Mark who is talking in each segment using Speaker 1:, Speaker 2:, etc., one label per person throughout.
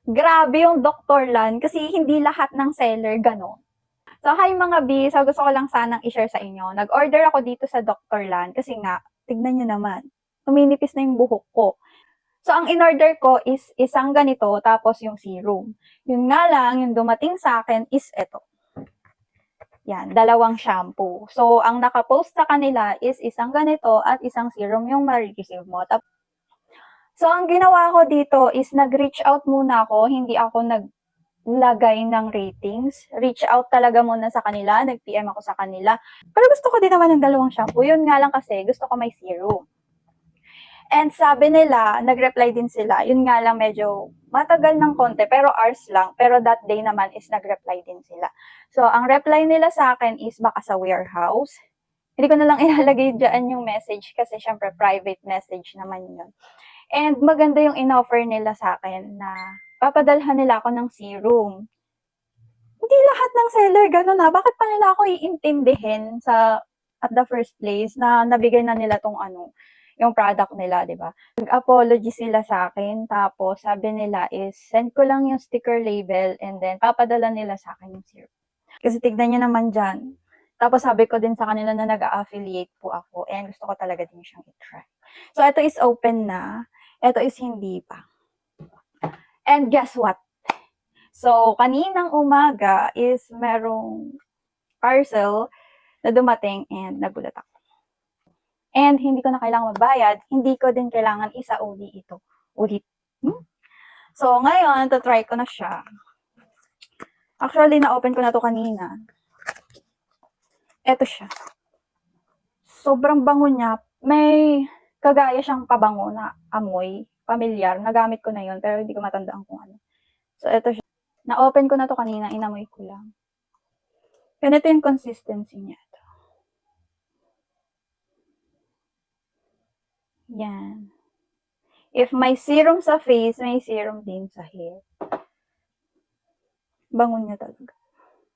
Speaker 1: Grabe yung Doctorland kasi hindi lahat ng seller gano'n. So, hi mga B. So, gusto ko lang sanang i-share sa inyo. Nag-order ako dito sa Doctorland kasi nga, tignan nyo naman, tuminipis na yung buhok ko. So, ang in-order ko is isang ganito, tapos yung serum. Yun nga lang, yung dumating sa akin is ito. Yan, dalawang shampoo. So, ang nakapost sa kanila is isang ganito at isang serum yung ma-receive mo. So, ang ginawa ko dito is nag-reach out muna ako, hindi ako naglagay ng ratings. Reach out talaga muna sa kanila, nag-PM ako sa kanila. Pero gusto ko din naman ng dalawang shampoo. Yun nga lang kasi, gusto ko may serum. And sabi nila, nag-reply din sila. Yun nga lang medyo matagal ng konti, pero hours lang. Pero that day naman is nag-reply din sila. So, ang reply nila sa akin is baka sa warehouse. Hindi ko na lang ilalagay dyan yung message kasi syempre private message naman yun. And maganda yung in-offer nila sa akin na papadalhan nila ako ng serum. Hindi lahat ng seller gano'n na. Bakit pa nila ako iintindihin at the first place na nabigay na nila tong yung product nila, di ba? Nag-apology sila sa akin, tapos sabi nila is send ko lang yung sticker label and then papadala nila sa akin yung serum. Kasi tignan nyo naman dyan. Tapos sabi ko din sa kanila na nag-affiliate po ako and gusto ko talaga din siyang i-try. So, ito is open na. Ito is hindi pa. And guess what? So, kaninang umaga is merong parcel na dumating and nagulat ako. And hindi ko na kailangan magbayad, hindi ko din kailangan isa-uli ito. Ulit. So, ngayon, try ko na siya. Actually, na-open ko na to kanina. Ito siya. Sobrang bango niya. May kagaya siyang pabango na amoy. Pamilyar. Nagamit ko na yun, pero hindi ko matandaan kung ano. So, ito siya. Na-open ko na to kanina, inamoy ko lang. Ganito yung consistency niya. Yan. If may serum sa face, may serum din sa hair. Bango niya talaga.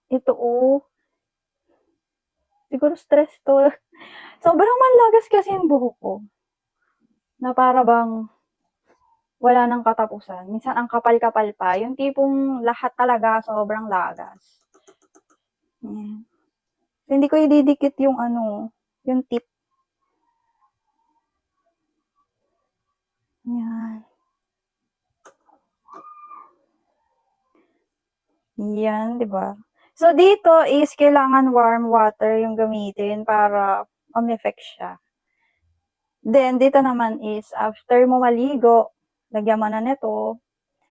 Speaker 1: Ito, siguro stress to. Sobrang manlagas kasi yung buhok ko. Na para bang wala nang katapusan. Minsan ang kapal-kapal pa. Yung tipong lahat talaga sobrang lagas. Yan. Hindi ko ididikit yung yung tip. Yan. Yan, di ba? So, dito is kailangan warm water yung gamitin para umeffect siya. Then, dito naman is after mo maligo, lagyan mo na nito,